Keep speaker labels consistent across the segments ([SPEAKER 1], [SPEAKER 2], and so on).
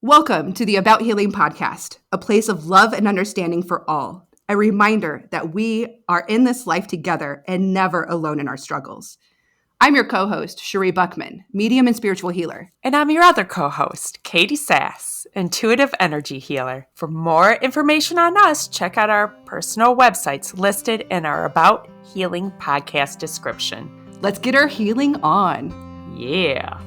[SPEAKER 1] Welcome to the About Healing podcast, a place of love and understanding for all. A reminder that we are in this life together and never alone in our struggles. I'm your co-host, Sheree Buckman, medium and spiritual healer.
[SPEAKER 2] And I'm your other co-host, Katie Sass, intuitive energy healer. For more information on us, check out our personal websites listed in our About Healing podcast description.
[SPEAKER 1] Let's get our healing on.
[SPEAKER 2] Yeah.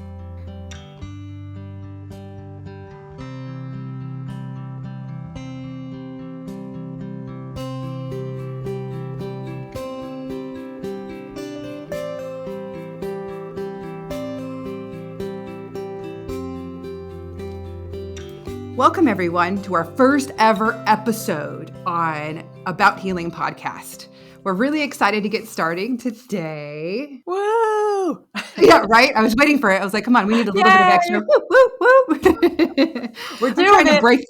[SPEAKER 1] Welcome, everyone, to our first ever episode on About Healing podcast. We're really excited to get starting today.
[SPEAKER 2] Woo!
[SPEAKER 1] Yeah, right? I was waiting for it. I was like, come on, we need a little bit of extra woo, woo, woo.
[SPEAKER 2] We're doing it.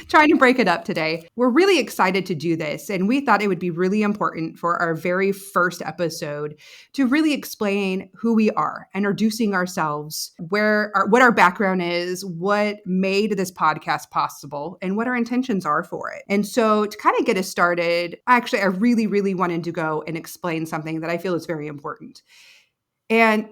[SPEAKER 1] Trying to break it up today. We're really excited to do this, and we thought it would be really important for our very first episode to really explain who we are, introducing ourselves, what our background is, what made this podcast possible, and what our intentions are for it. And so to kind of get us started, actually, I really, really wanted to go and explain something that I feel is very important. And,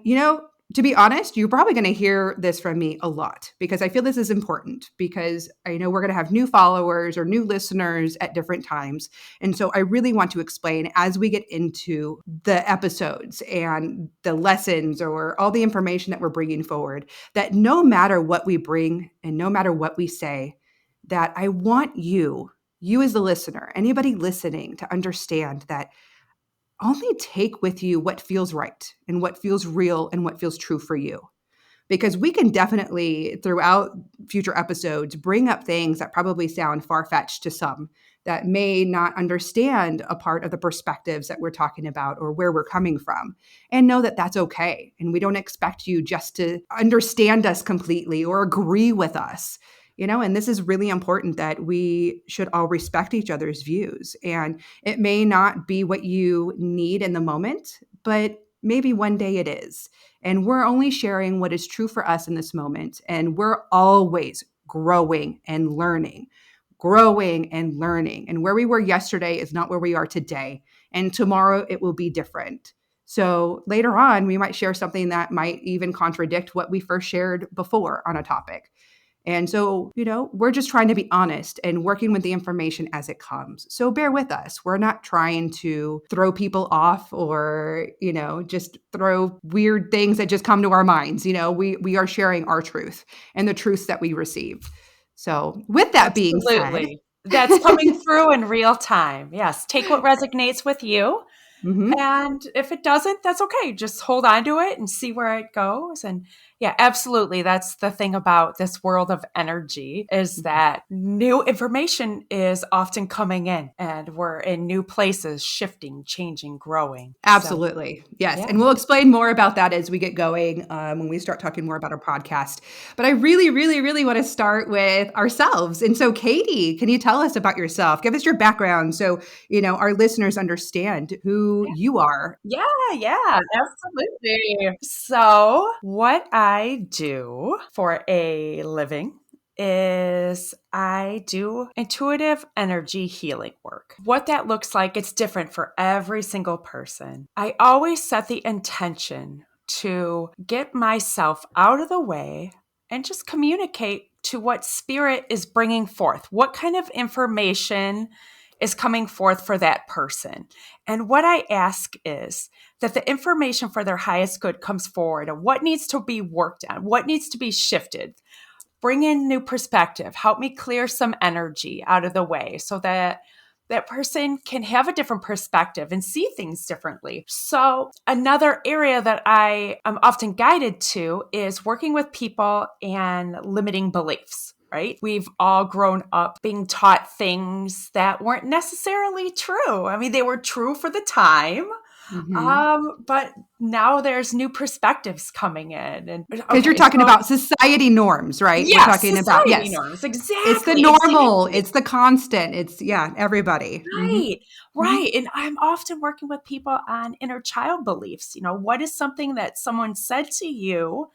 [SPEAKER 1] to be honest, you're probably going to hear this from me a lot because I feel this is important because I know we're going to have new followers or new listeners at different times. And so I really want to explain as we get into the episodes and the lessons or all the information that we're bringing forward, that no matter what we bring and no matter what we say, that I want you as the listener, anybody listening, to understand that only take with you what feels right and what feels real and what feels true for you. Because we can definitely, throughout future episodes, bring up things that probably sound far-fetched to some that may not understand a part of the perspectives that we're talking about or where we're coming from, and know that that's okay. And we don't expect you just to understand us completely or agree with us. And this is really important that we should all respect each other's views. And it may not be what you need in the moment, but maybe one day it is. And we're only sharing what is true for us in this moment. And we're always growing and learning. And where we were yesterday is not where we are today. And tomorrow it will be different. So later on, we might share something that might even contradict what we first shared before on a topic. And so, we're just trying to be honest and working with the information as it comes. So bear with us. We're not trying to throw people off or, just throw weird things that just come to our minds. We are sharing our truth and the truths that we receive. So with that being said,
[SPEAKER 2] that's coming through in real time. Yes. Take what resonates with you.
[SPEAKER 1] Mm-hmm.
[SPEAKER 2] And if it doesn't, that's okay. Just hold on to it and see where it goes. And yeah, absolutely. That's the thing about this world of energy is that new information is often coming in and we're in new places, shifting, changing, growing.
[SPEAKER 1] Absolutely. So, yes. Yeah. And we'll explain more about that as we get going when we start talking more about our podcast. But I really, really, really want to start with ourselves. And so, Katie, can you tell us about yourself? Give us your background so, our listeners understand who you are.
[SPEAKER 2] Yeah, absolutely. So what I do for a living is I do intuitive energy healing work. What that looks like, it's different for every single person. I always set the intention to get myself out of the way and just communicate to what spirit is bringing forth. What kind of information is coming forth for that person. And what I ask is that the information for their highest good comes forward and what needs to be worked on, what needs to be shifted. Bring in new perspective, help me clear some energy out of the way so that that person can have a different perspective and see things differently. So another area that I am often guided to is working with people and limiting beliefs. Right? We've all grown up being taught things that weren't necessarily true. I mean, they were true for the time, but now there's new perspectives coming in. And
[SPEAKER 1] because you're talking about society norms, right?
[SPEAKER 2] Yes,
[SPEAKER 1] we're talking
[SPEAKER 2] about
[SPEAKER 1] norms.
[SPEAKER 2] Exactly.
[SPEAKER 1] It's the normal. It's the constant. It's everybody.
[SPEAKER 2] Right. And I'm often working with people on inner child beliefs. What is something that someone said to you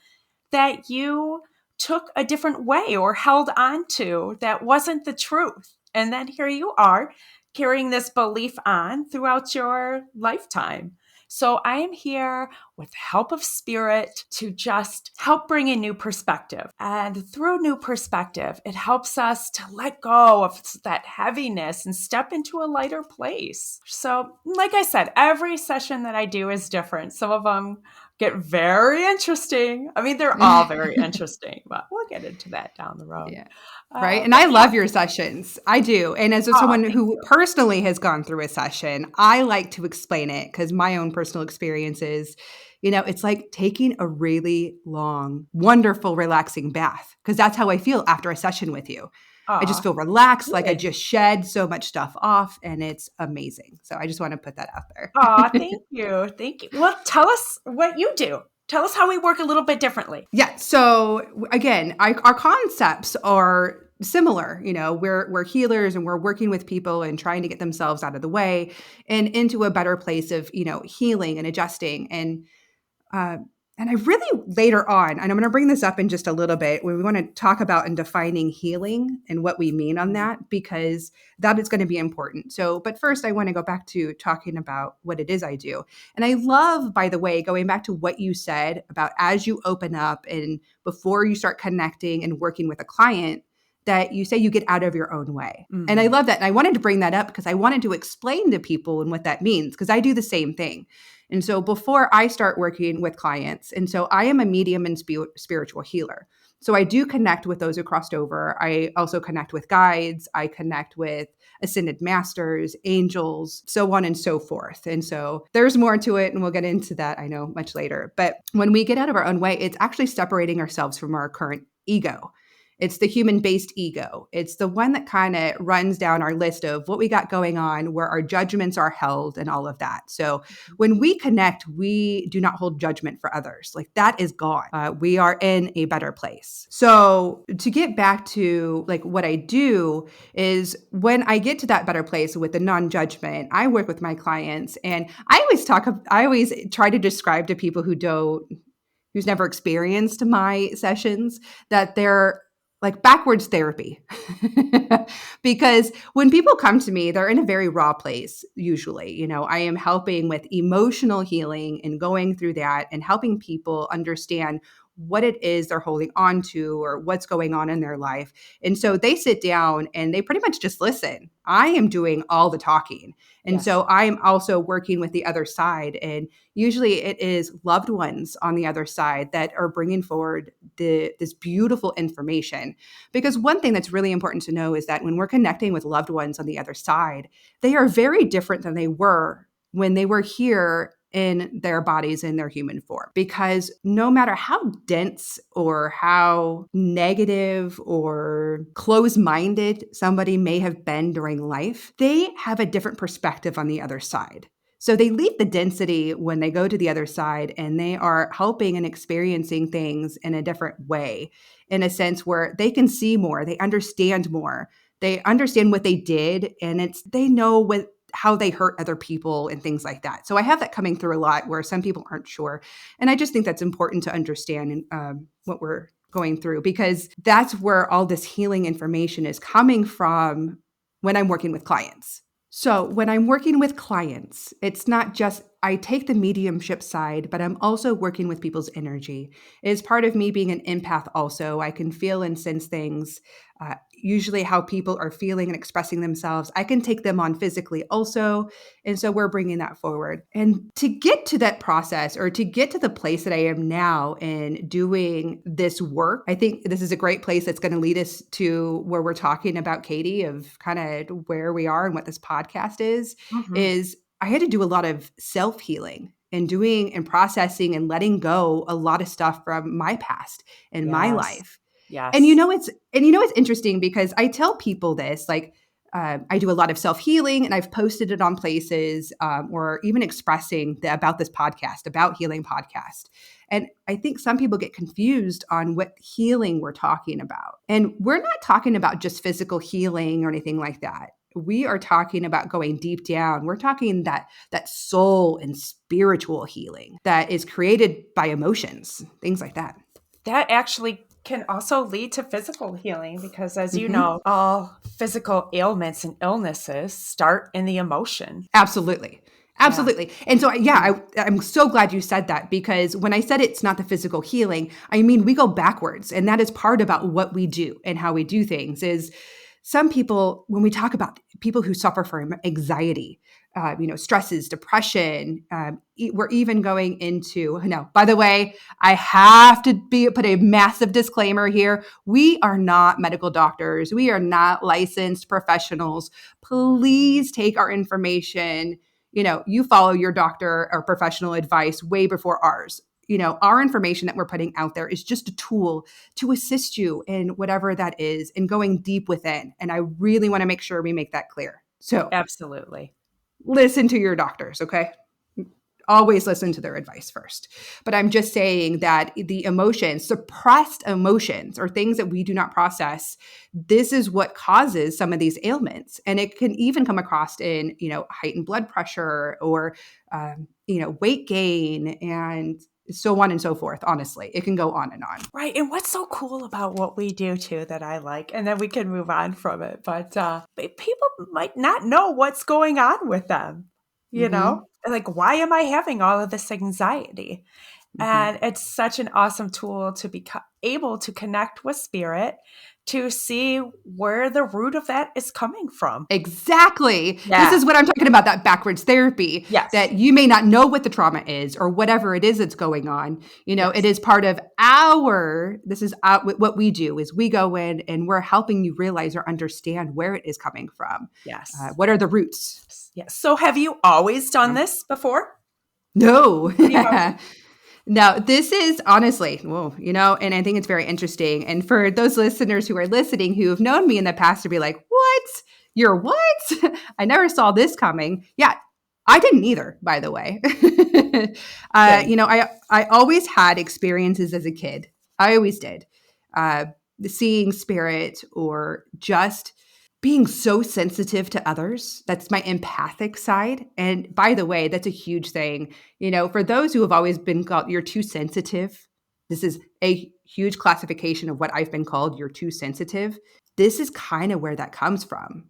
[SPEAKER 2] that you took a different way or held on to that wasn't the truth. And then here you are carrying this belief on throughout your lifetime. So I am here with help of spirit to just help bring a new perspective. And through new perspective, it helps us to let go of that heaviness and step into a lighter place. So, like I said, every session that I do is different. Some of them get very interesting. I mean, they're all very interesting, but we'll get into that down the road.
[SPEAKER 1] Yeah. Right. And
[SPEAKER 2] But
[SPEAKER 1] I
[SPEAKER 2] yeah.
[SPEAKER 1] love your sessions. I do. And as
[SPEAKER 2] Oh,
[SPEAKER 1] someone
[SPEAKER 2] thank
[SPEAKER 1] who
[SPEAKER 2] you.
[SPEAKER 1] personally has gone through a session, I like to explain it because my own personal experiences, it's like taking a really long, wonderful, relaxing bath because that's how I feel after a session with you. I just
[SPEAKER 2] Oh,
[SPEAKER 1] feel relaxed, like I
[SPEAKER 2] good.
[SPEAKER 1] just shed so much stuff off, and it's amazing. So I just want to put that out there.
[SPEAKER 2] Oh, thank you. Thank you. Well, tell us what you do. Tell us how we work a little bit differently.
[SPEAKER 1] Yeah. So again, our concepts are similar. We're healers and we're working with people and trying to get themselves out of the way and into a better place of healing and adjusting uh, and I really later on, and I'm going to bring this up in just a little bit, when we want to talk about and defining healing and what we mean on that, because that is going to be important. So, but first, I want to go back to talking about what it is I do. And I love, by the way, going back to what you said about as you open up and before you start connecting and working with a client, that you say you get out of your own way. And I love that. And I wanted to bring that up because I wanted to explain to people and what that means, because I do the same thing. And so before I start working with clients, and so I am a medium and spiritual healer. So I do connect with those who crossed over. I also connect with guides. I connect with ascended masters, angels, so on and so forth. And so there's more to it, and we'll get into that, I know, much later. But when we get out of our own way, it's actually separating ourselves from our current ego. It's the human-based ego. It's the one that kind of runs down our list of what we got going on, where our judgments are held and all of that. So when we connect, we do not hold judgment for others. Like that is gone. We are in a better place. So to get back to like what I do is when I get to that better place with the non-judgment, I work with my clients and I always try to describe to people who's never experienced my sessions that they're like backwards therapy. Because when people come to me, they're in a very raw place, usually. I am helping with emotional healing and going through that and helping people understand what it is they're holding on to or what's going on in their life. And so they sit down and they pretty much just listen. I am doing all the talking. And
[SPEAKER 2] Yes.
[SPEAKER 1] so I'm also working with the other side. And usually it is loved ones on the other side that are bringing forward this beautiful information. Because one thing that's really important to know is that when we're connecting with loved ones on the other side, they are very different than they were when they were here in their bodies in their human form. Because no matter how dense or how negative or close-minded somebody may have been during life, they have a different perspective on the other side. So they leave the density when they go to the other side and they are helping and experiencing things in a different way, in a sense where they can see more, they understand more, they understand what they did, and they know how they hurt other people and things like that. So I have that coming through a lot where some people aren't sure. And I just think that's important to understand what we're going through, because that's where all this healing information is coming from when I'm working with clients. So when I'm working with clients, it's not just I take the mediumship side, but I'm also working with people's energy. It is part of me being an empath also. I can feel and sense things, usually how people are feeling and expressing themselves. I can take them on physically also. And so we're bringing that forward. And to get to that process, or to get to the place that I am now in doing this work, I think this is a great place that's going to lead us to where we're talking about, Katie, of kind of where we are and what this podcast is I had to do a lot of self-healing and doing and processing and letting go a lot of stuff from my past and my
[SPEAKER 2] Yes.
[SPEAKER 1] life. And
[SPEAKER 2] Yes.
[SPEAKER 1] it's interesting because I tell people this, like, I do a lot of self-healing and I've posted it on places or even expressing about this podcast, about healing podcast. And I think some people get confused on what healing we're talking about. And we're not talking about just physical healing or anything like that. We are talking about going deep down. We're talking that soul and spiritual healing that is created by emotions, things like that.
[SPEAKER 2] That actually can also lead to physical healing because, as you
[SPEAKER 1] Mhm.
[SPEAKER 2] know, all physical ailments and illnesses start in the emotion.
[SPEAKER 1] Absolutely.
[SPEAKER 2] Yeah.
[SPEAKER 1] Absolutely. And so, I'm so glad you said that, because when I said it's not the physical healing, I mean, we go backwards. And that is part about what we do and how we do things is some people, when we talk about people who suffer from anxiety, stresses, depression, we're even going into, no, by the way, I have to put a massive disclaimer here. We are not medical doctors. We are not licensed professionals. Please take our information. You follow your doctor or professional advice way before ours. Our information that we're putting out there is just a tool to assist you in whatever that is and going deep within. And I really want to make sure we make that clear. So
[SPEAKER 2] Absolutely.
[SPEAKER 1] listen to your doctors, okay? Always listen to their advice first. But I'm just saying that the emotions, suppressed emotions, or things that we do not process, this is what causes some of these ailments. And it can even come across in, heightened blood pressure or, weight gain and so on and so forth. Honestly, it can go on and on.
[SPEAKER 2] Right. And what's so cool about what we do too that I like, and then we can move on from it, but people might not know what's going on with them,
[SPEAKER 1] Mm-hmm.
[SPEAKER 2] Like, why am I having all of this anxiety?
[SPEAKER 1] Mm-hmm.
[SPEAKER 2] And it's such an awesome tool to be able to connect with spirit to see where the root of that is coming from.
[SPEAKER 1] Exactly. This
[SPEAKER 2] Yeah.
[SPEAKER 1] is what I'm talking about, that backwards therapy,
[SPEAKER 2] Yes.
[SPEAKER 1] that you may not know what the trauma is or whatever it is that's going on. It
[SPEAKER 2] Yes.
[SPEAKER 1] is part of this is what we do is we go in and we're helping you realize or understand where it is coming from.
[SPEAKER 2] Yes.
[SPEAKER 1] What are the roots?
[SPEAKER 2] Yes. So have you always done this before?
[SPEAKER 1] No.
[SPEAKER 2] Have you always?
[SPEAKER 1] No, this is honestly, well, and I think it's very interesting. And for those listeners who are listening who have known me in the past to be like, what? You're what? I never saw this coming. Yeah, I didn't either, by the way.
[SPEAKER 2] Same.
[SPEAKER 1] I always had experiences as a kid. I always did. Uh, Seeing spirit or just being so sensitive to others. That's my empathic side. And by the way, that's a huge thing. For those who have always been called, you're too sensitive. This is a huge classification of what I've been called, you're too sensitive. This is kind of where that comes from.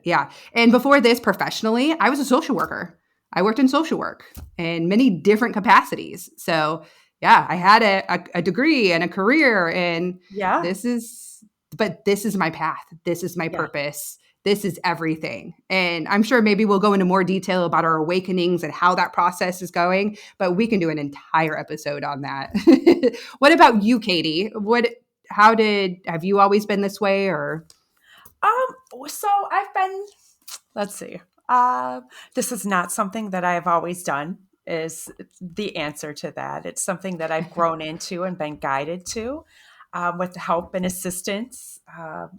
[SPEAKER 1] Yeah. And before this, professionally, I was a social worker. I worked in social work in many different capacities. So, yeah, I had a degree and a career, and
[SPEAKER 2] Yeah.
[SPEAKER 1] this is this is my path. This is my
[SPEAKER 2] Yeah.
[SPEAKER 1] purpose. This is everything. And I'm sure maybe we'll go into more detail about our awakenings and how that process is going, but we can do an entire episode on that. What about you, Katie? Have you always been this way or?
[SPEAKER 2] So I've been, let's see. This is not something that I've always done, is the answer to that. It's something that I've grown into and been guided to with the help and assistance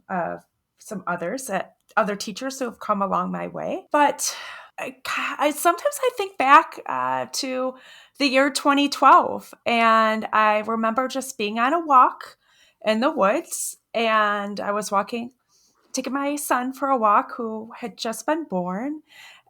[SPEAKER 2] of some other teachers who have come along my way. But sometimes I think back to the year 2012, and I remember just being on a walk in the woods, and I was taking my son for a walk who had just been born.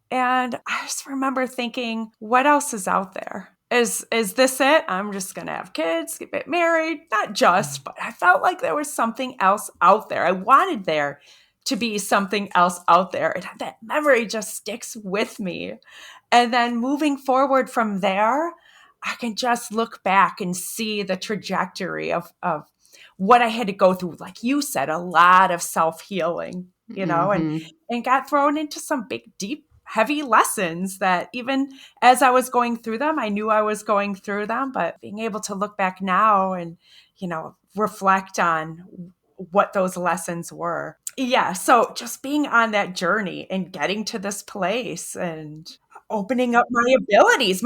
[SPEAKER 2] And I just remember thinking, what else is out there? Is this it? I'm just gonna have kids, get married. Not just, but I felt like there was something else out there. I wanted there to be something else out there. And that memory just sticks with me. And then moving forward from there, I can just look back and see the trajectory of what I had to go through. Like you said, a lot of self-healing,
[SPEAKER 1] Mm-hmm.
[SPEAKER 2] and got thrown into some big, deep, heavy lessons that even as I was going through them, I knew I was going through them, but being able to look back now and, reflect on what those lessons were. Yeah. So just being on that journey and getting to this place and opening up my abilities,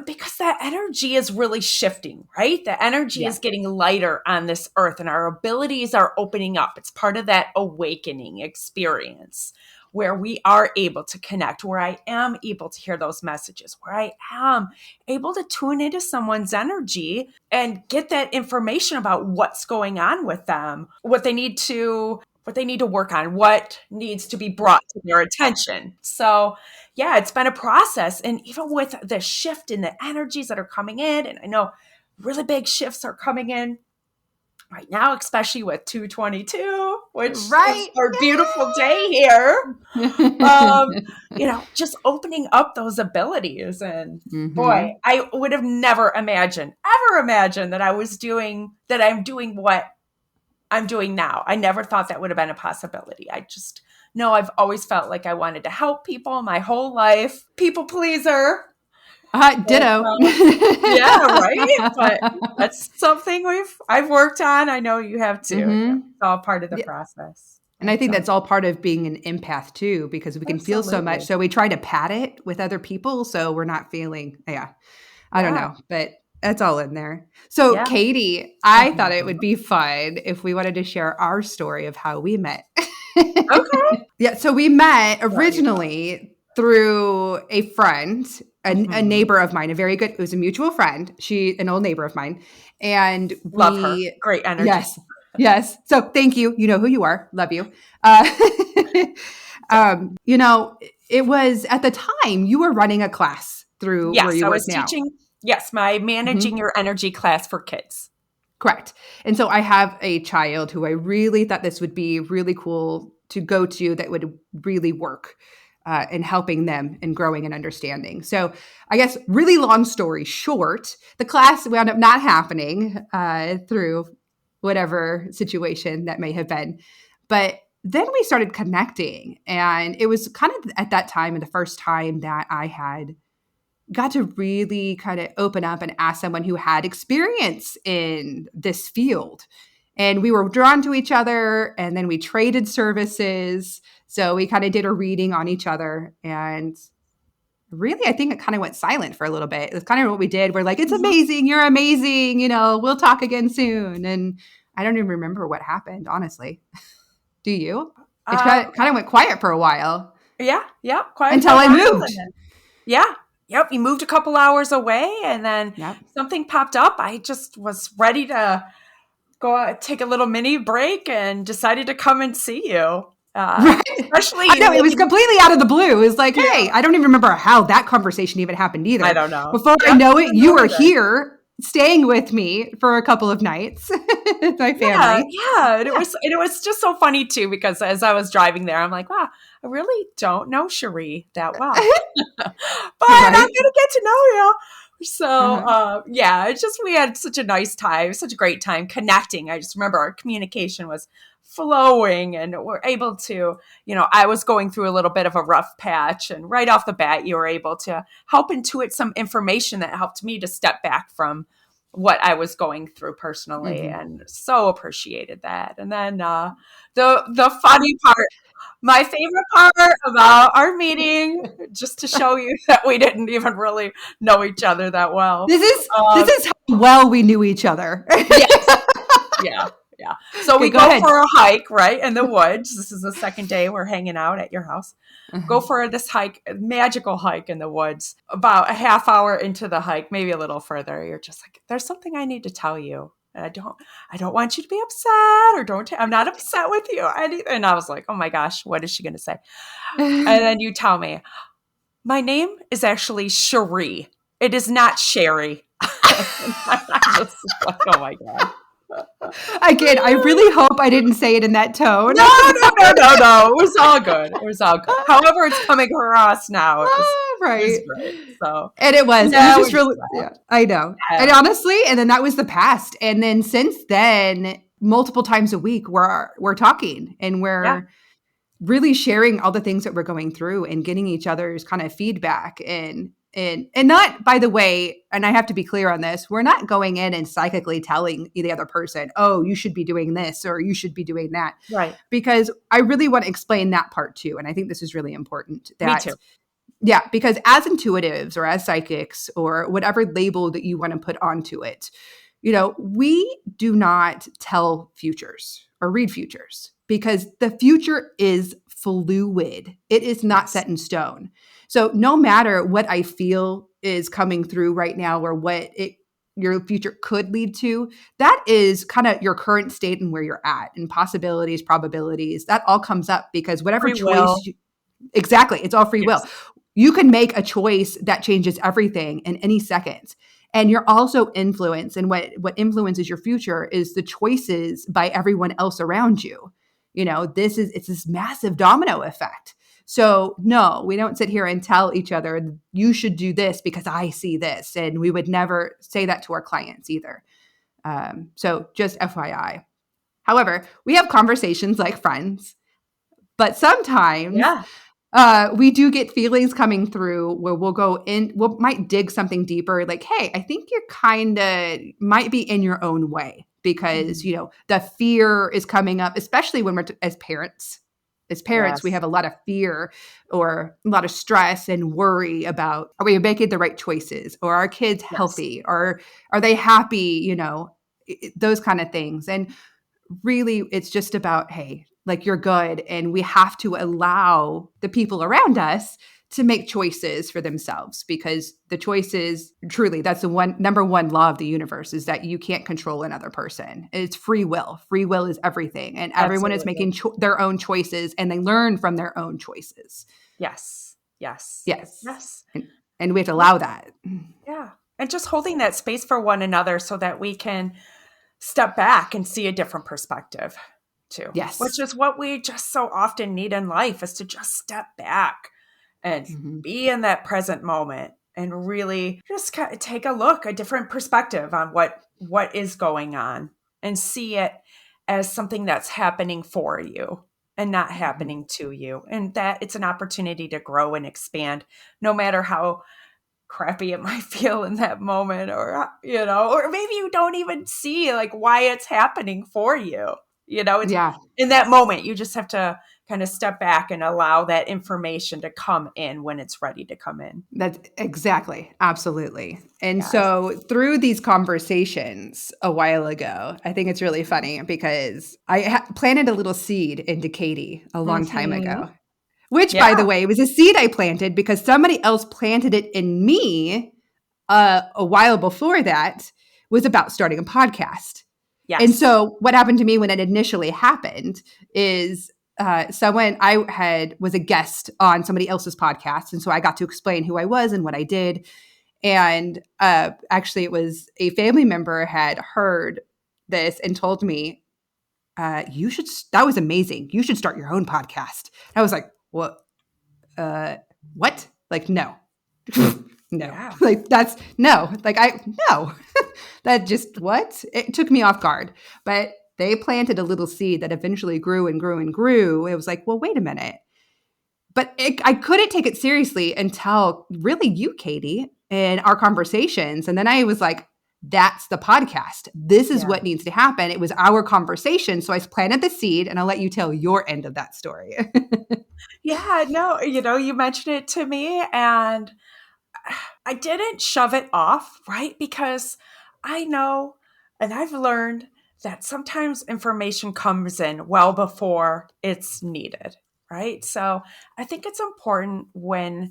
[SPEAKER 2] because that energy is really shifting, right? The energy
[SPEAKER 1] Yeah.
[SPEAKER 2] is getting lighter on this earth and our abilities are opening up. It's part of that awakening experience where we are able to connect, where I am able to hear those messages, where I am able to tune into someone's energy and get that information about what's going on with them, what they need to work on, what needs to be brought to their attention. So, yeah, it's been a process. And even with the shift in the energies that are coming in, and I know really big shifts are coming in right now, especially with 222, which is
[SPEAKER 1] Right.
[SPEAKER 2] our beautiful day here. Um, just opening up those abilities. And boy,
[SPEAKER 1] Mm-hmm.
[SPEAKER 2] I would have never imagined, ever imagined that I'm doing what I'm doing now. I never thought that would have been a possibility. I just know I've always felt like I wanted to help people my whole life. People pleaser. But,
[SPEAKER 1] Ditto.
[SPEAKER 2] yeah, right. But that's something I've worked on. I know you have too.
[SPEAKER 1] Mm-hmm.
[SPEAKER 2] It's all part of the
[SPEAKER 1] Yeah.
[SPEAKER 2] process.
[SPEAKER 1] And I think
[SPEAKER 2] So,
[SPEAKER 1] that's all part of being an empath too, because we can feel so much.
[SPEAKER 2] absolutely.
[SPEAKER 1] So we try to pad it with other people. So we're not feeling, yeah, I don't
[SPEAKER 2] Yeah.
[SPEAKER 1] know, but that's all in there. So
[SPEAKER 2] Yeah.
[SPEAKER 1] Katie, I thought it
[SPEAKER 2] Mhm.
[SPEAKER 1] would be fun if we wanted to share our story of how we met.
[SPEAKER 2] Okay.
[SPEAKER 1] Yeah. So we met
[SPEAKER 2] Right.
[SPEAKER 1] originally through a friend, a
[SPEAKER 2] Mhm.
[SPEAKER 1] neighbor of mine, it was a mutual friend. An old neighbor of mine. And
[SPEAKER 2] Love her. Great energy.
[SPEAKER 1] yes, yes. So thank you. You know who you are. Love you. Uh, it was at the time you were running a class through where
[SPEAKER 2] Yes,
[SPEAKER 1] you
[SPEAKER 2] I
[SPEAKER 1] work
[SPEAKER 2] was
[SPEAKER 1] now.
[SPEAKER 2] teaching. Yes, my managing
[SPEAKER 1] Mhm.
[SPEAKER 2] your energy class for kids.
[SPEAKER 1] Correct. And so I have a child who I really thought this would be really cool to go to that would really work in helping them and growing and understanding. So I guess really long story short, the class wound up not happening through whatever situation that may have been. But then we started connecting. And it was kind of at that time and the first time that I had got to really kind of open up and ask someone who had experience in this field. And we were drawn to each other and then we traded services. So we kind of did a reading on each other. And really, I think it kind of went silent for a little bit. It's kind of what we did. We're like, it's
[SPEAKER 2] Mhm.
[SPEAKER 1] amazing. You're amazing. We'll talk again soon. And I don't even remember what happened, honestly. Do you? It kind of went quiet for a while
[SPEAKER 2] Yeah, yeah, quiet for
[SPEAKER 1] until
[SPEAKER 2] a
[SPEAKER 1] I
[SPEAKER 2] while, and
[SPEAKER 1] moved.
[SPEAKER 2] then yeah, yep, you moved a couple hours away, and then
[SPEAKER 1] Yep.
[SPEAKER 2] something popped up. I just was ready to go out, take a little mini break, and decided to come and see you.
[SPEAKER 1] Right.
[SPEAKER 2] Especially
[SPEAKER 1] I
[SPEAKER 2] you
[SPEAKER 1] know it was
[SPEAKER 2] living.
[SPEAKER 1] completely out of the blue. It was like,
[SPEAKER 2] Yeah,
[SPEAKER 1] hey, I don't even remember how that conversation even happened
[SPEAKER 2] I
[SPEAKER 1] either.
[SPEAKER 2] don't know.
[SPEAKER 1] Before I
[SPEAKER 2] Yep,
[SPEAKER 1] know
[SPEAKER 2] I
[SPEAKER 1] it,
[SPEAKER 2] don't
[SPEAKER 1] you
[SPEAKER 2] know
[SPEAKER 1] were
[SPEAKER 2] either.
[SPEAKER 1] here staying with me for a couple of nights with my
[SPEAKER 2] Yeah,
[SPEAKER 1] family.
[SPEAKER 2] yeah, and
[SPEAKER 1] Yeah.
[SPEAKER 2] it was just so funny too because as I was driving there, I'm like, wow, I really don't know Sheree that well. But I'm
[SPEAKER 1] Right.
[SPEAKER 2] gonna get to know you. So
[SPEAKER 1] Uh-huh.
[SPEAKER 2] yeah, it's just we had such a nice time, such a great time connecting. I just remember our communication was flowing and we're able to, I was going through a little bit of a rough patch and right off the bat you were able to help intuit some information that helped me to step back from what I was going through personally
[SPEAKER 1] Mm-hmm.
[SPEAKER 2] and so appreciated that. And then the funny part, my favorite part about our meeting, just to show you that we didn't even really know each other that well.
[SPEAKER 1] This
[SPEAKER 2] Um,
[SPEAKER 1] is how well we knew each other.
[SPEAKER 2] yes, yeah, yeah. So
[SPEAKER 1] Okay,
[SPEAKER 2] we
[SPEAKER 1] go
[SPEAKER 2] go
[SPEAKER 1] ahead.
[SPEAKER 2] for a hike, right, in the woods. This is the second day we're hanging out at your house. Go
[SPEAKER 1] Uh-huh.
[SPEAKER 2] for this hike, magical hike in the woods. About a half hour into the hike, maybe a little further, you're just like, "There's something I need to tell you." And I don't want you to be upset, or don't. I'm not upset with you. And I was like, "Oh my gosh, what is she going to say?" And then you tell me, my name is actually Sheree. It is not Sherry. I'm just like, oh my God.
[SPEAKER 1] Again, I really hope I didn't say it in that tone.
[SPEAKER 2] No, no, no, no, no. It was all good. It was all good. However, it's coming across now. It was
[SPEAKER 1] Right.
[SPEAKER 2] great. So,
[SPEAKER 1] And it was. It was
[SPEAKER 2] yeah, we
[SPEAKER 1] just
[SPEAKER 2] just
[SPEAKER 1] really, yeah, I know. And
[SPEAKER 2] laughed.
[SPEAKER 1] honestly, and then that was the past. And then since then, multiple times a week, we're talking and
[SPEAKER 2] Yeah,
[SPEAKER 1] we're really sharing all the things that we're going through and getting each other's kind of feedback and not, by the way, and I have to be clear on this, we're not going in and psychically telling the other person, oh, you should be doing this or you should be doing that,
[SPEAKER 2] right.
[SPEAKER 1] because I really want to explain that part too. And I think this is really important
[SPEAKER 2] Me
[SPEAKER 1] that
[SPEAKER 2] too.
[SPEAKER 1] yeah, because as intuitives or as psychics or whatever label that you want to put onto it, we do not tell futures or read futures because the future is fluid. It is not
[SPEAKER 2] Yes.
[SPEAKER 1] set in stone. So no matter what I feel is coming through right now or your future could lead to, that is kind of your current state and where you're at and possibilities, probabilities, that all comes up because whatever
[SPEAKER 2] Free
[SPEAKER 1] choice
[SPEAKER 2] will.
[SPEAKER 1] exactly, it's all free will.
[SPEAKER 2] Yes.
[SPEAKER 1] You can make a choice that changes everything in any second. And you're also influenced. And what influences your future is the choices by everyone else around you. It's this massive domino effect. So no, we don't sit here and tell each other, you should do this because I see this. And we would never say that to our clients either. So just FYI. However, we have conversations like friends, but sometimes
[SPEAKER 2] Yeah.
[SPEAKER 1] we do get feelings coming through where we might dig something deeper. Like, hey, I think you're kind of might be in your own way because,
[SPEAKER 2] Mhm.
[SPEAKER 1] the fear is coming up, especially when as parents. As parents, we
[SPEAKER 2] Yes.
[SPEAKER 1] have a lot of fear or a lot of stress and worry about, are we making the right choices? Or are our kids
[SPEAKER 2] Yes.
[SPEAKER 1] healthy? Or are they happy? Those kind of things. And really it's just about, hey, like, you're good, and we have to allow the people around us to make choices for themselves, because the choices, truly, that's the number one law of the universe, is that you can't control another person. It's free will. Free will is everything, and everyone is
[SPEAKER 2] Absolutely.
[SPEAKER 1] making their own choices, and they learn from their own choices.
[SPEAKER 2] Yes. Yes.
[SPEAKER 1] Yes.
[SPEAKER 2] Yes.
[SPEAKER 1] And we have to
[SPEAKER 2] Yeah.
[SPEAKER 1] allow that.
[SPEAKER 2] Yeah. And just holding that space for one another so that we can step back and see a different perspective too, which
[SPEAKER 1] Yes.
[SPEAKER 2] is what we just so often need in life, is to just step back and
[SPEAKER 1] Mhm.
[SPEAKER 2] be in that present moment and really just kind of take a look, a different perspective on what is going on, and see it as something that's happening for you and not
[SPEAKER 1] Mhm.
[SPEAKER 2] happening to you, and that it's an opportunity to grow and expand, no matter how crappy it might feel in that moment, or maybe you don't even see like why it's happening for you. It's
[SPEAKER 1] Yeah.
[SPEAKER 2] in that moment you just have to kind of step back and allow that information to come in when it's ready to come in.
[SPEAKER 1] That's exactly. Absolutely. And
[SPEAKER 2] Yes.
[SPEAKER 1] so through these conversations a while ago, I think it's really funny because I planted a little seed into Katie a long time
[SPEAKER 2] Hmm.
[SPEAKER 1] ago, which, by the
[SPEAKER 2] Yeah.
[SPEAKER 1] way, was a seed I planted because somebody else planted it in me a while before that, was about starting a podcast. And
[SPEAKER 2] Yes.
[SPEAKER 1] so what happened to me when it initially happened is someone I had was a guest on somebody else's podcast. And so I got to explain who I was and what I did. And actually, it was a family member had heard this and told me, that was amazing. You should start your own podcast. I was like, what? What? Like, no. No.
[SPEAKER 2] Yeah.
[SPEAKER 1] Like, that's no. Like, no. That just, what? It took me off guard. But they planted a little seed that eventually grew and grew and grew. It was like, well, wait a minute. But I couldn't take it seriously until really you, Katie, and our conversations. And then I was like, that's the podcast. This is
[SPEAKER 2] Yeah.
[SPEAKER 1] what needs to happen. It was our conversation. So I planted the seed, and I'll let you tell your end of that story.
[SPEAKER 2] Yeah. No, you mentioned it to me, and I didn't shove it off, right? Because I know and I've learned that sometimes information comes in well before it's needed, right? So I think it's important when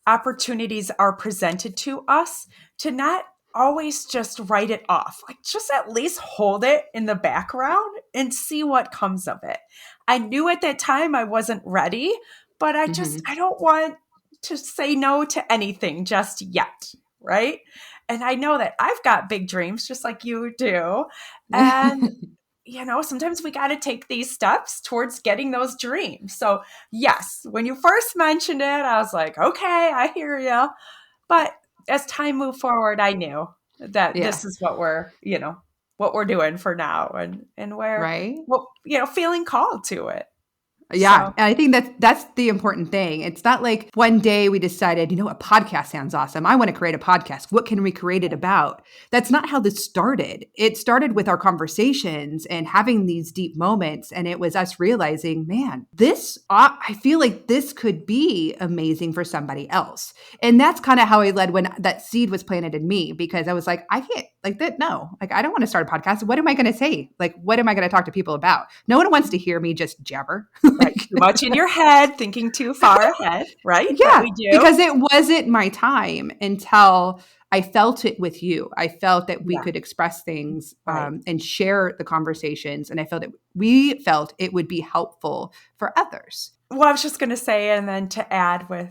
[SPEAKER 2] opportunities are presented to us to not always just write it off. Like, just at least hold it in the background and see what comes of it. I knew at that time I wasn't ready, but
[SPEAKER 1] Mhm.
[SPEAKER 2] I don't want to say no to anything just yet, right? And I know that I've got big dreams just like you do. And sometimes we got to take these steps towards getting those dreams. So, yes, when you first mentioned it, I was like, okay, I hear you. But as time moved forward, I knew that
[SPEAKER 1] Yeah.
[SPEAKER 2] this is what we're doing for now, and we're,
[SPEAKER 1] Right.
[SPEAKER 2] well, feeling called to it.
[SPEAKER 1] Yeah,
[SPEAKER 2] So,
[SPEAKER 1] and I think that's the important thing. It's not like one day we decided, a podcast sounds awesome. I want to create a podcast. What can we create it about? That's not how this started. It started with our conversations and having these deep moments, and it was us realizing, man, I feel like this could be amazing for somebody else. And that's kind of how I led when that seed was planted in me, because I was like, I can't like that. No, like, I don't want to start a podcast. What am I going to say? Like, what am I going to talk to people about? No one wants to hear me just jabber.
[SPEAKER 2] right, too much in your head, thinking too far ahead, right? But
[SPEAKER 1] Yeah,
[SPEAKER 2] we do.
[SPEAKER 1] because it wasn't my time until I felt it with you. I felt that we
[SPEAKER 2] Yeah,
[SPEAKER 1] could express things
[SPEAKER 2] right.
[SPEAKER 1] and share the conversations, and we felt it would be helpful for others.
[SPEAKER 2] Well, I was just going to say, and then to add with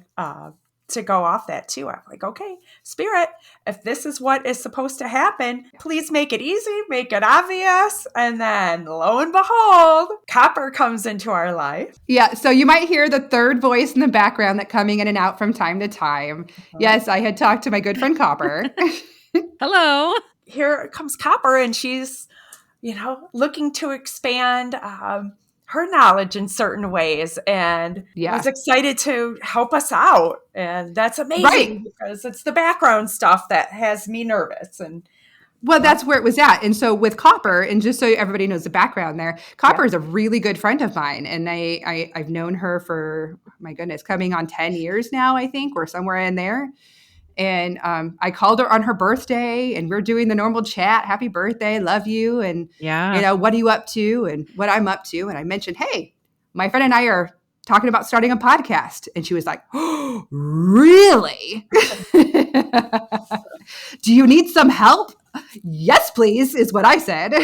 [SPEAKER 2] to go off that too. I'm like, okay, Spirit, if this is what is supposed to happen, please make it easy, make it obvious. And then lo and behold, Copper comes into our life.
[SPEAKER 1] Yeah, so you might hear the third voice in the background that coming in and out from time to time. Yes, I had talked to my good friend Copper.
[SPEAKER 3] Hello.
[SPEAKER 2] Here comes Copper, and she's, looking to expand her knowledge in certain ways, and was excited to help us out. And that's amazing because it's the background stuff that has me nervous. And
[SPEAKER 1] well, that's where it was at. And so with Copper, and just so everybody knows the background there, Copper is a really good friend of mine. And I've known her for, my goodness, coming on 10 years now, I think, or somewhere in there. And I called her on her birthday, and we're doing the normal chat. Happy birthday. Love you. And, what are you up to and what I'm up to? And I mentioned, hey, my friend and I are talking about starting a podcast. And she was like, oh, really? Do you need some help? Yes, please, is what I said.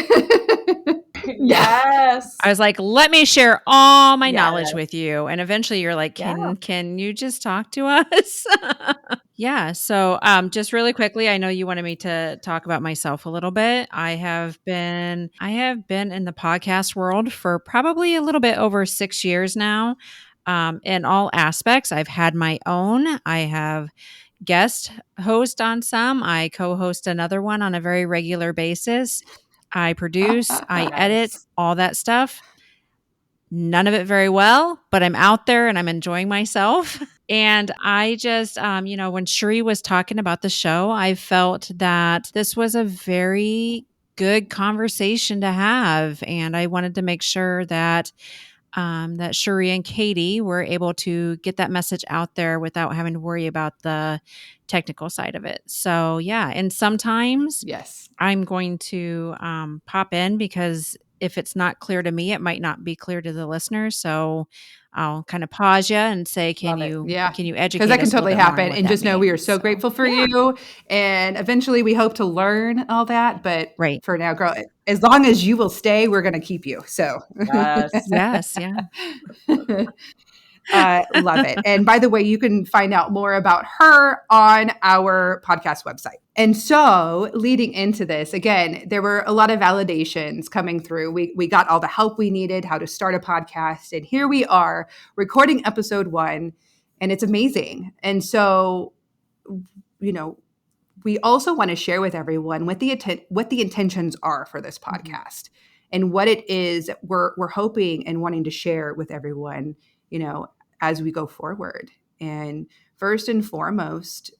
[SPEAKER 2] Yes.
[SPEAKER 3] I was like, let me share all my knowledge with you. And eventually you're like, can you just talk to us? Yeah. So just really quickly, I know you wanted me to talk about myself a little bit. I have been in the podcast world for probably a little bit over 6 years now. In all aspects, I've had my own. I have guest host on some. I co-host another one on a very regular basis. I produce, I edit, all that stuff. None of it very well, but I'm out there and I'm enjoying myself. And I just, when Sheree was talking about the show, I felt that this was a very good conversation to have. And I wanted to make sure that that Sheree and Katie were able to get that message out there without having to worry about the technical side of it. So yeah, and sometimes I'm going to pop in because if it's not clear to me, it might not be clear to the listeners. So I'll kind of pause you and say, can you educate
[SPEAKER 1] because that can
[SPEAKER 3] us
[SPEAKER 1] totally happen. And just know we are so
[SPEAKER 3] means.
[SPEAKER 1] grateful for you. And eventually we hope to learn all that. But for now, girl, as long as you will stay, we're going to keep you. So
[SPEAKER 3] yes, yeah.
[SPEAKER 1] Love it. And by the way, you can find out more about her on our podcast website. And so leading into this, again, there were a lot of validations coming through. We got all the help we needed, how to start a podcast. And here we are recording episode 1, and it's amazing. And so, we also want to share with everyone what the intentions are for this podcast and what it is we're hoping and wanting to share with everyone, as we go forward. And first and foremost,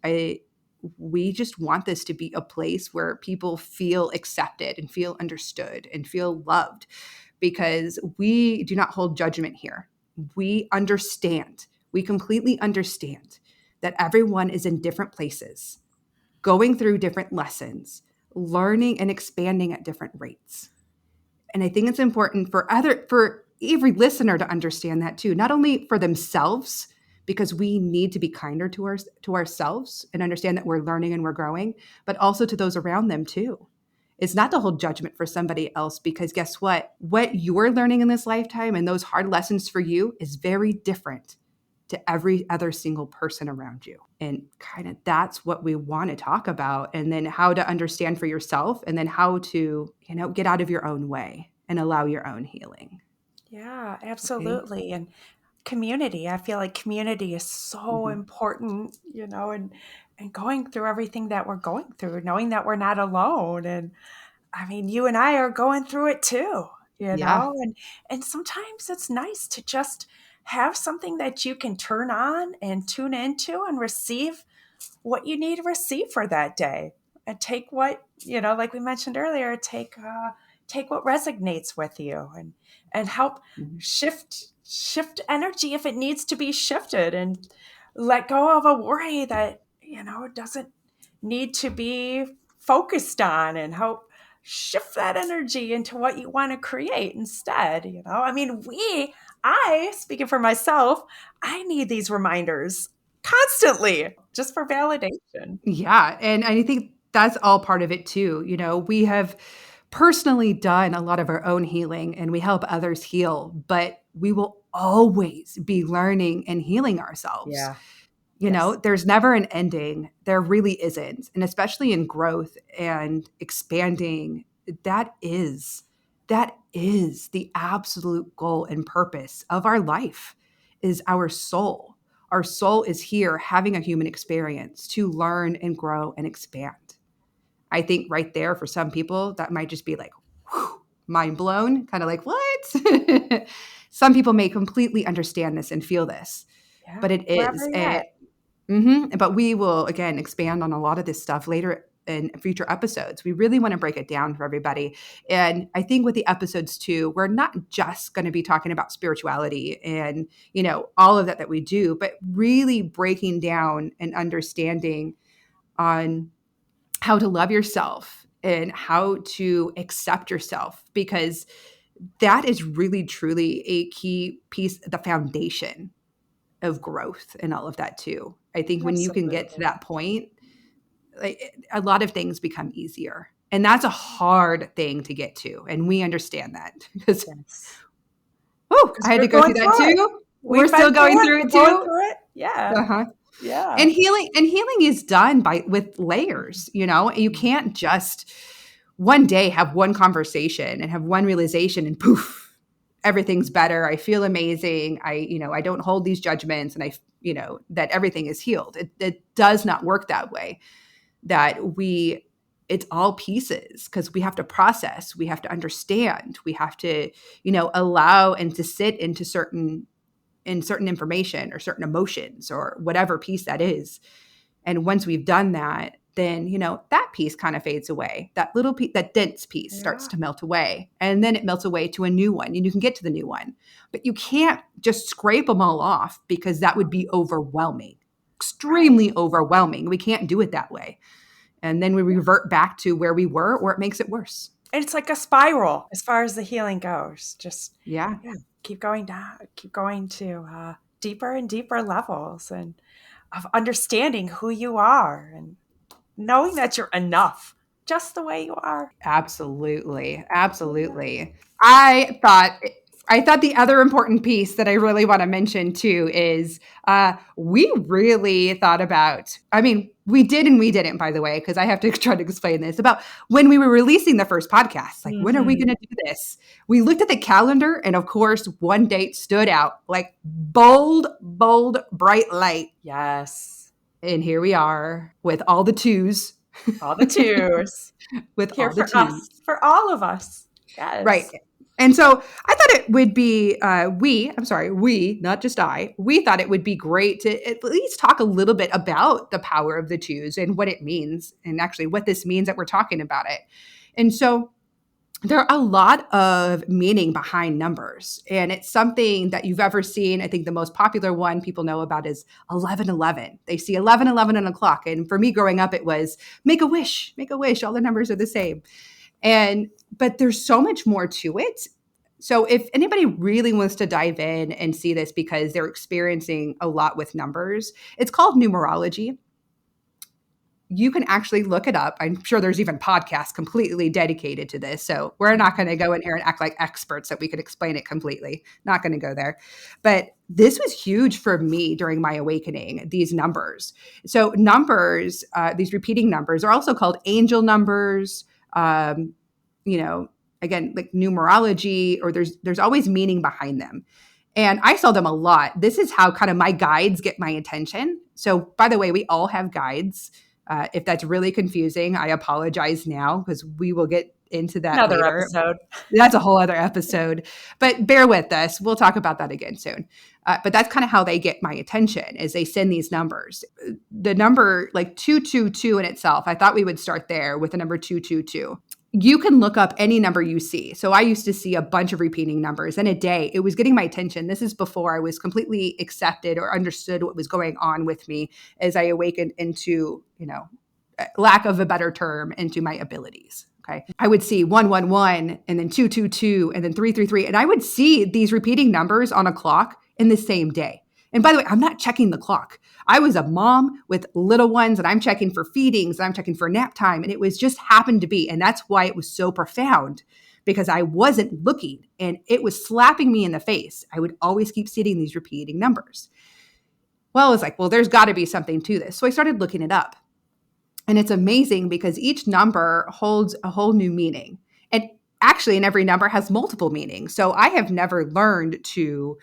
[SPEAKER 1] we just want this to be a place where people feel accepted and feel understood and feel loved, because we do not hold judgment here. We understand. We completely understand that everyone is in different places, going through different lessons, learning and expanding at different rates. And I think it's important for every listener to understand that too, not only for themselves, because we need to be kinder to ourselves and understand that we're learning and we're growing, but also to those around them too. It's not to hold judgment for somebody else, because guess what? What you're learning in this lifetime and those hard lessons for you is very different to every other single person around you. And kind of that's what we want to talk about. And then how to understand for yourself, and then how to, get out of your own way and allow your own healing.
[SPEAKER 2] Yeah, absolutely. Okay. And community. I feel like community is so important, and going through everything that we're going through, knowing that we're not alone. And I mean, you and I are going through it too, know, and sometimes it's nice to just have something that you can turn on and tune into and receive what you need to receive for that day, and take what, like we mentioned earlier, take what resonates with you, and help shift energy if it needs to be shifted, and let go of a worry that, doesn't need to be focused on, and help shift that energy into what you want to create instead. I mean, speaking for myself, I need these reminders constantly just for validation.
[SPEAKER 1] Yeah. And I think that's all part of it too. We have personally done a lot of our own healing, and we help others heal, but we will always be learning and healing ourselves. There's never an ending. There really isn't. And especially in growth and expanding, that is the absolute goal and purpose of our life, is our soul. Our soul is here having a human experience to learn and grow and expand. I think right there for some people, that might just be like, whew, mind blown, kind of like, what? Some people may completely understand this and feel this, but it is. But we will, again, expand on a lot of this stuff later in future episodes. We really want to break it down for everybody. And I think with the episodes too, we're not just going to be talking about spirituality and, all of that we do, but really breaking down and understanding on how to love yourself and how to accept yourself, because that is really, truly a key piece, the foundation of growth and all of that too. I think when you can get to that point, like, a lot of things become easier. And that's a hard thing to get to. And we understand that because I had to go through that too. We're still going through it too.
[SPEAKER 2] Yeah.
[SPEAKER 1] Uh-huh. Yeah. And healing is done with layers, You can't just one day have one conversation and have one realization and poof, everything's better. I feel amazing. I don't hold these judgments and that everything is healed. It does not work that way. It's all pieces, because we have to process, we have to understand, we have to, allow and to sit into certain information or certain emotions or whatever piece that is. And once we've done that, then, that piece kind of fades away. That little piece, that dense piece starts to melt away. And then it melts away to a new one, and you can get to the new one. But you can't just scrape them all off, because that would be overwhelming, extremely overwhelming. We can't do it that way. And then we revert back to where we were, or it makes it worse.
[SPEAKER 2] And it's like a spiral as far as the healing goes. Just keep going down, keep going to deeper and deeper levels and of understanding who you are and knowing that you're enough just the way you are.
[SPEAKER 1] Absolutely. Absolutely. I thought the other important piece that I really want to mention too is we really thought about, we did and we didn't, by the way, because I have to try to explain this, about when we were releasing the first podcast, like, when are we going to do this? We looked at the calendar, and of course, one date stood out like bold, bright light.
[SPEAKER 2] Yes.
[SPEAKER 1] And here we are with all the twos.
[SPEAKER 2] All the twos.
[SPEAKER 1] With
[SPEAKER 2] here
[SPEAKER 1] all the
[SPEAKER 2] for
[SPEAKER 1] twos.
[SPEAKER 2] Us, for all of us. Yes.
[SPEAKER 1] Right. And so I thought it would be, not just I, we thought it would be great to at least talk a little bit about the power of the twos and what it means, and actually what this means that we're talking about it. And so there are a lot of meaning behind numbers, and it's something that you've ever seen. I think the most popular one people know about is 1111. They see 1111 on a clock. And for me growing up, it was make a wish. All the numbers are the same. But there's so much more to it. So if anybody really wants to dive in and see this because they're experiencing a lot with numbers, it's called numerology. You can actually look it up. I'm sure there's even podcasts completely dedicated to this. So we're not going to go in here and act like experts that we could explain it completely. Not going to go there. But this was huge for me during my awakening, these numbers. So numbers, these repeating numbers are also called angel numbers. Again, like numerology, or there's always meaning behind them. And I saw them a lot. This is how kind of my guides get my attention. So by the way, we all have guides. If that's really confusing, I apologize now, because we will get into that
[SPEAKER 2] later.
[SPEAKER 1] Episode. That's a whole other episode. But bear with us. We'll talk about that again soon. But that's kind of how they get my attention, is they send these numbers. The number like 222 in itself, I thought we would start there with the number 222. You can look up any number you see. So I used to see a bunch of repeating numbers in a day. It was getting my attention. This is before I was completely accepted or understood what was going on with me as I awakened into, lack of a better term, into my abilities. Okay. I would see 111 and then 222 and then 333. And I would see these repeating numbers on a clock in the same day. And by the way, I'm not checking the clock. I was a mom with little ones, and I'm checking for feedings, and I'm checking for nap time. And it was just happened to be. And that's why it was so profound, because I wasn't looking and it was slapping me in the face. I would always keep seeing these repeating numbers. Well, I was like, well, there's got to be something to this. So I started looking it up. And it's amazing because each number holds a whole new meaning. And actually, and every number has multiple meanings. So I have never learned to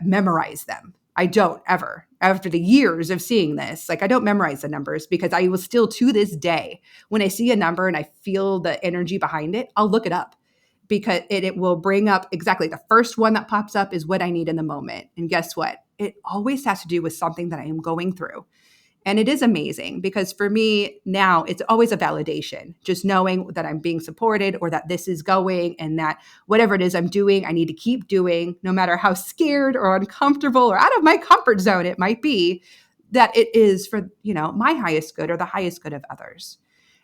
[SPEAKER 1] memorize them. I don't ever. After the years of seeing this, like I don't memorize the numbers because I will still to this day, when I see a number and I feel the energy behind it, I'll look it up because it will bring up exactly the first one that pops up is what I need in the moment. And guess what? It always has to do with something that I am going through. And it is amazing because for me now, it's always a validation, just knowing that I'm being supported or that this is going and that whatever it is I'm doing, I need to keep doing, no matter how scared or uncomfortable or out of my comfort zone it might be, that it is for, my highest good or the highest good of others.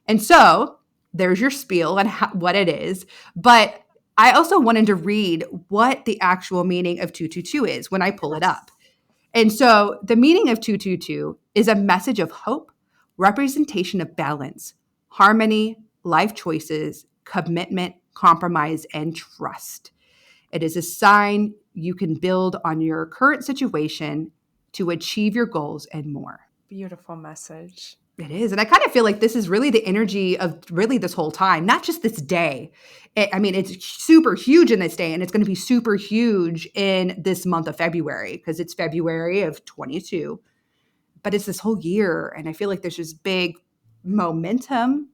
[SPEAKER 1] And so there's your spiel on what it is. But I also wanted to read what the actual meaning of 222 is when I pull it up. And so the meaning of 222 is a message of hope, representation of balance, harmony, life choices, commitment, compromise, and trust. It is a sign you can build on your current situation to achieve your goals and more.
[SPEAKER 2] Beautiful message.
[SPEAKER 1] It is. And I kind of feel like this is really the energy of really this whole time, not just this day. It's super huge in this day, and it's going to be super huge in this month of February because it's February of 22. But it's this whole year, and I feel like there's this big momentum,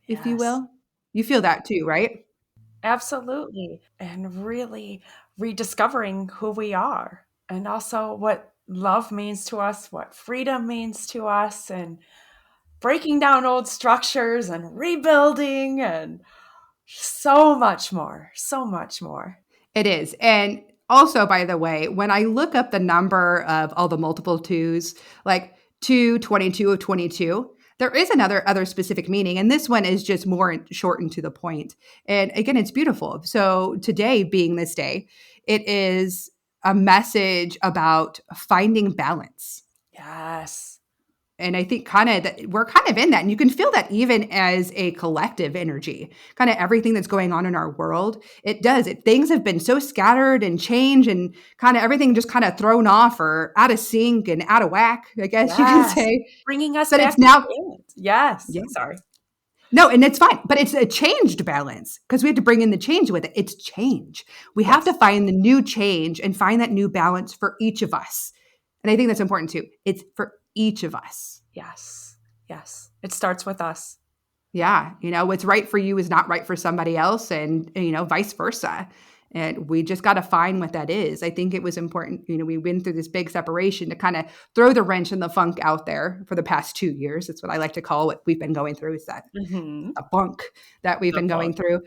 [SPEAKER 1] if you will. You feel that too, right?
[SPEAKER 2] Absolutely. And really rediscovering who we are and also what love means to us, what freedom means to us, and breaking down old structures and rebuilding and so much more, so much more.
[SPEAKER 1] It is. And also, by the way, when I look up the number of all the multiple twos, like 222 of 22, there is other specific meaning. And this one is just more short and to the point. And again, it's beautiful. So today being this day, it is a message about finding balance.
[SPEAKER 2] Yes.
[SPEAKER 1] And I think we're kind of in that. And you can feel that even as a collective energy, kind of everything that's going on in our world. It does. Things have been so scattered and changed and kind of everything just kind of thrown off or out of sync and out of whack, I guess you can say.
[SPEAKER 2] Bringing us
[SPEAKER 1] but
[SPEAKER 2] back
[SPEAKER 1] it's now.
[SPEAKER 2] Yes.
[SPEAKER 1] Yeah.
[SPEAKER 2] Sorry.
[SPEAKER 1] No, and it's fine. But it's a changed balance because we have to bring in the change with it. It's change. We have to find the new change and find that new balance for each of us. And I think that's important too. It's for each of us.
[SPEAKER 2] Yes. Yes. It starts with us.
[SPEAKER 1] Yeah. What's right for you is not right for somebody else and, vice versa. And we just got to find what that is. I think it was important. We went through this big separation to kind of throw the wrench and the funk out there for the past 2 years. That's what I like to call what we've been going through is that a funk that we've been going through.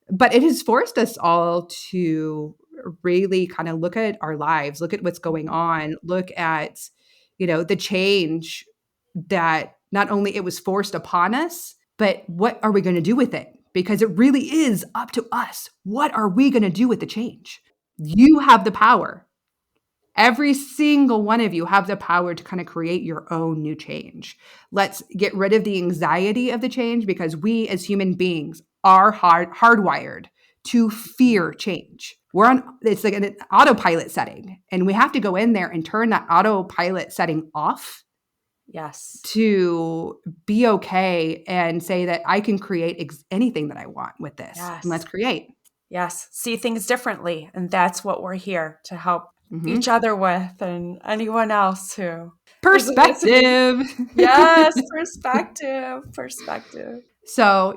[SPEAKER 1] But it has forced us all to really kind of look at our lives, look at what's going on, look at, the change that not only it was forced upon us, but what are we going to do with it? Because it really is up to us. What are we going to do with the change? You have the power. Every single one of you have the power to kind of create your own new change. Let's get rid of the anxiety of the change because we as human beings are hardwired to fear change. It's like an autopilot setting, and we have to go in there and turn that autopilot setting off.
[SPEAKER 2] Yes.
[SPEAKER 1] To be okay and say that I can create anything that I want with this.
[SPEAKER 2] Yes.
[SPEAKER 1] And let's create.
[SPEAKER 2] Yes. See things differently. And that's what we're here to help each other with and anyone else who.
[SPEAKER 1] Perspective.
[SPEAKER 2] Yes. Perspective.
[SPEAKER 1] So,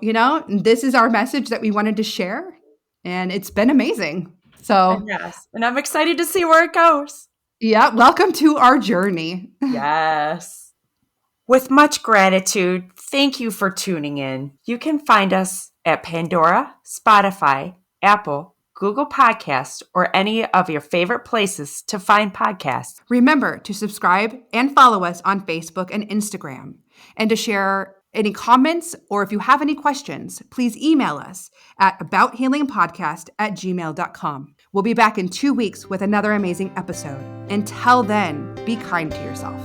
[SPEAKER 1] this is our message that we wanted to share. And it's been amazing. So,
[SPEAKER 2] yes. And I'm excited to see where it goes.
[SPEAKER 1] Yeah. Welcome to our journey.
[SPEAKER 2] Yes. With much gratitude, thank you for tuning in. You can find us at Pandora, Spotify, Apple, Google Podcasts, or any of your favorite places to find podcasts.
[SPEAKER 1] Remember to subscribe and follow us on Facebook and Instagram. And to share any comments or if you have any questions, please email us at abouthealingpodcast@gmail.com. We'll be back in 2 weeks with another amazing episode. Until then, be kind to yourself.